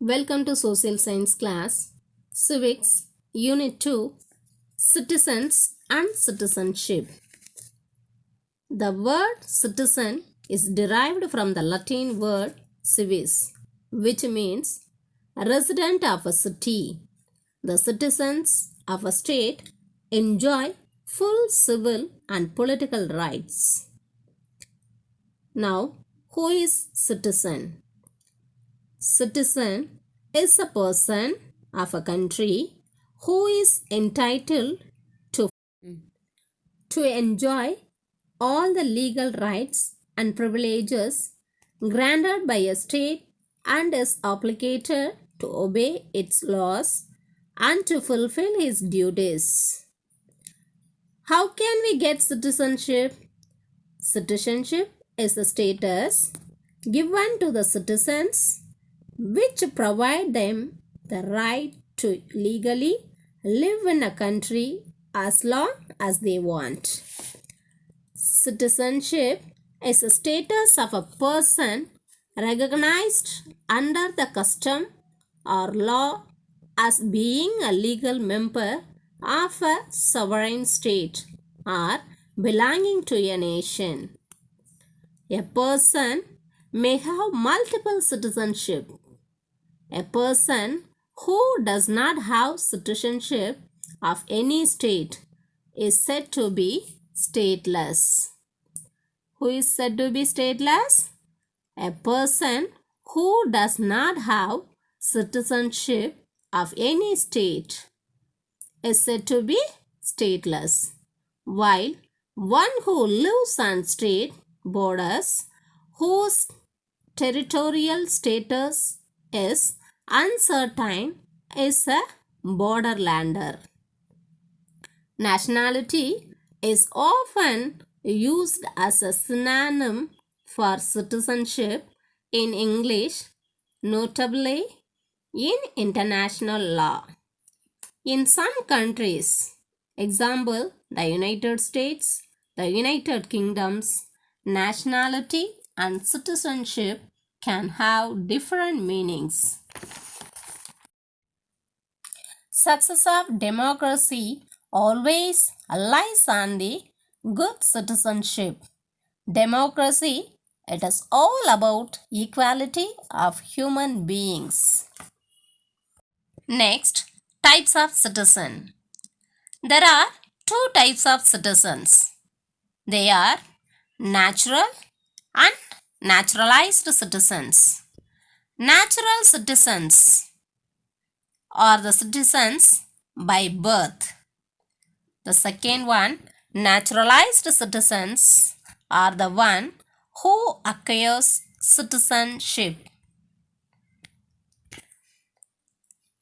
Welcome to Social Science class, Civics, Unit 2, Citizens and Citizenship. The word citizen is derived from the Latin word civis, which means a resident of a city. The citizens of a state enjoy full civil and political rights. Now, who is citizen? Citizen is a person of a country who is entitled to enjoy all the legal rights and privileges granted by a state and is obligated to obey its laws and to fulfill his duties. How can we get citizenship? Citizenship is a status given to the citizens which provide them the right to legally live in a country as long as they want. Citizenship is a status of a person recognized under the custom or law as being a legal member of a sovereign state or belonging to a nation. A person may have multiple citizenship. A person who does not have citizenship of any state is said to be stateless. Who is said to be stateless? A person who does not have citizenship of any state is said to be stateless, while one who lives on state borders whose territorial status is uncertain is a borderlander. Nationality is often used as a synonym for citizenship in English, notably in international law. In some countries, example the United States, the United Kingdoms, nationality and citizenship can have different meanings. Success of democracy always lies on the good citizenship. Democracy, it is all about equality of human beings. Next, types of citizen. There are two types of citizens. They are natural and naturalized citizens. Natural citizens are the citizens by birth. The second one, naturalized citizens are the one who acquires citizenship.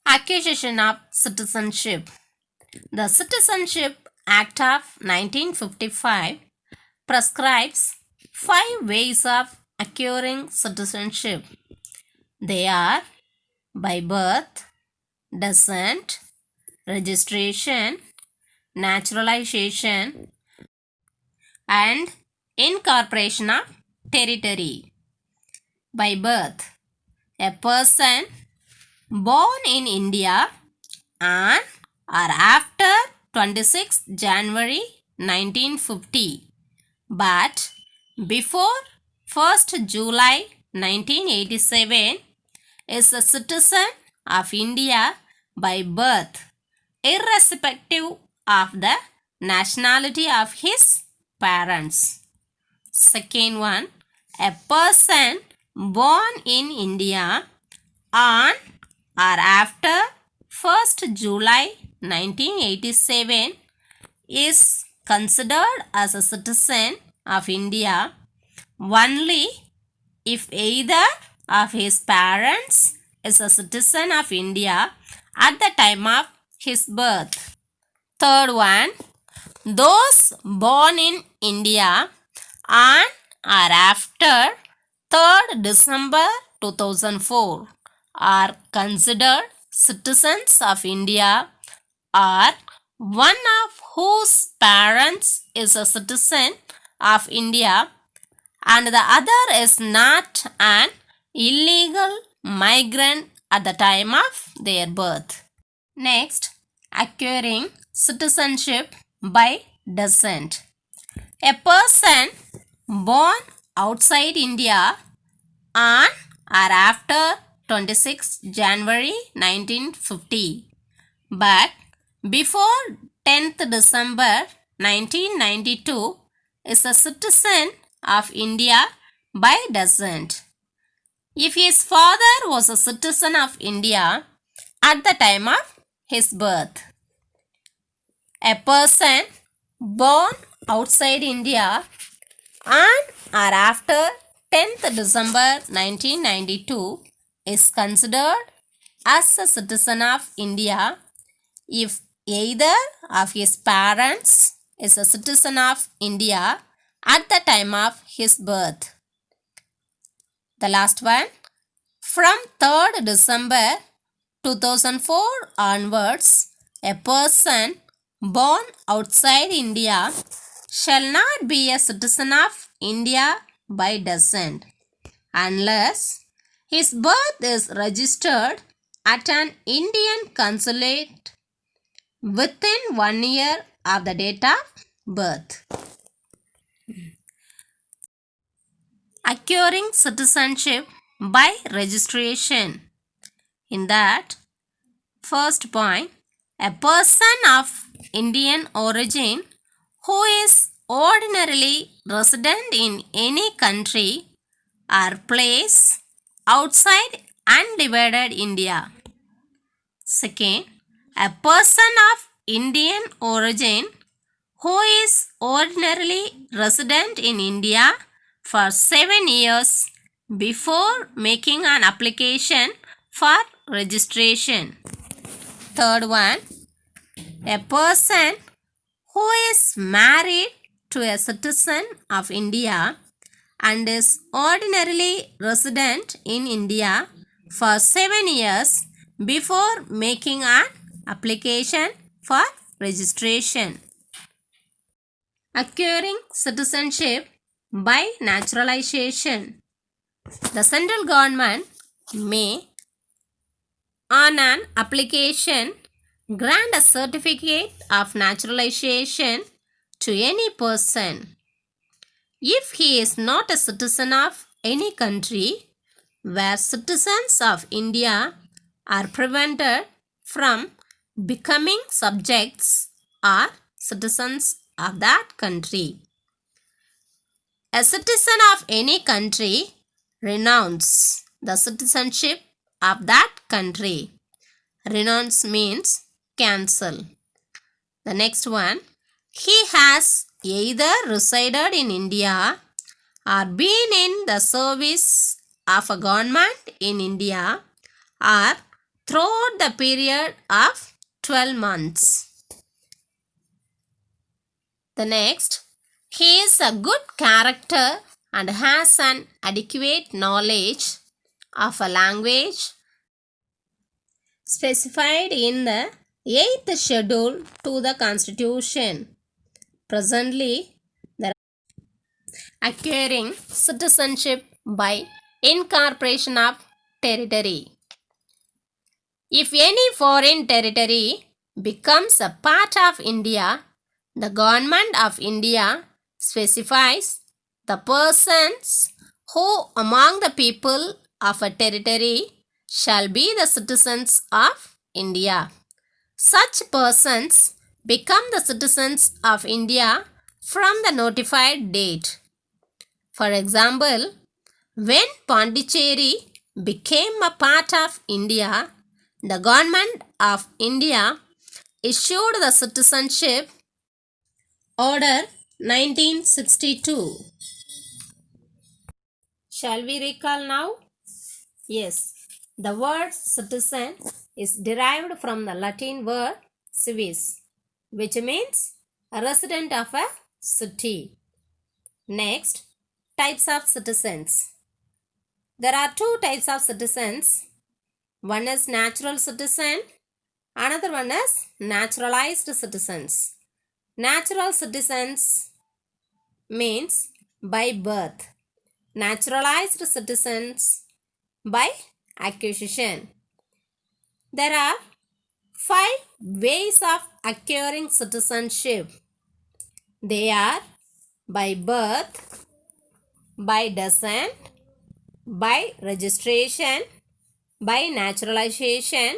Acquisition of citizenship. The Citizenship Act of 1955 prescribes 5 ways of acquiring citizenship. They are by birth, descent, registration, naturalization, and incorporation of territory. By birth, a person born in India on or after 26 January 1950 but before 1st July 1987 is a citizen of India by birth, irrespective of the nationality of his parents. Second one, a person born in India on or after 1st July 1987 is considered as a citizen of India only if either of his parents is a citizen of India at the time of his birth. Third one, those born in India on or after 3rd December 2004 are considered citizens of India or one of whose parents is a citizen of India and the other is not an illegal migrant at the time of their birth. Next, acquiring citizenship by descent. A person born outside India on or after 26 January 1950 but before 10th December 1992 is a citizen of India by descent. If his father was a citizen of India at the time of his birth. A person born outside India on or after 10th December 1992 is considered as a citizen of India if either of his parents is a citizen of India at the time of his birth. The last one, from 3rd December 2004 onwards, a person born outside India shall not be a citizen of India by descent unless his birth is registered at an Indian consulate within 1 year of the date of birth. Acquiring citizenship by registration. In that, first point, a person of Indian origin who is ordinarily resident in any country or place outside undivided India. Second, a person of Indian origin who is ordinarily resident in India for 7 years before making an application for registration. Third one, a person who is married to a citizen of India and is ordinarily resident in India for 7 years before making an application for registration. Acquiring citizenship by naturalization. The central government may, on an application, grant a certificate of naturalization to any person if he is not a citizen of any country where citizens of India are prevented from becoming subjects or citizens of that country. A citizen of any country renounces the citizenship of that country. Renounce means cancel. The next one, he has either resided in India or been in the service of a government in India or throughout the period of 12 months. The next, he is a good character and has an adequate knowledge of a language specified in the 8th schedule to the Constitution. Presently, there are acquiring citizenship by incorporation of territory. If any foreign territory becomes a part of India, the government of India specifies the persons who among the people of a territory shall be the citizens of India. Such persons become the citizens of India from the notified date. For example, when Pondicherry became a part of India, the government of India issued the Citizenship Order 1962. Shall we recall now? Yes, the word citizen is derived from the Latin word civis, which means a resident of a city. Next, types of citizens. There are two types of citizens. One is natural citizen, another one is naturalized citizens. Natural citizens means by birth. Naturalized citizens by acquisition. There are 5 ways of acquiring citizenship. They are by birth, by descent, by registration, by naturalization,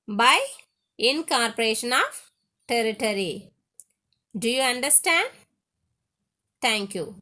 by incorporation of territory. Do you understand? Thank you.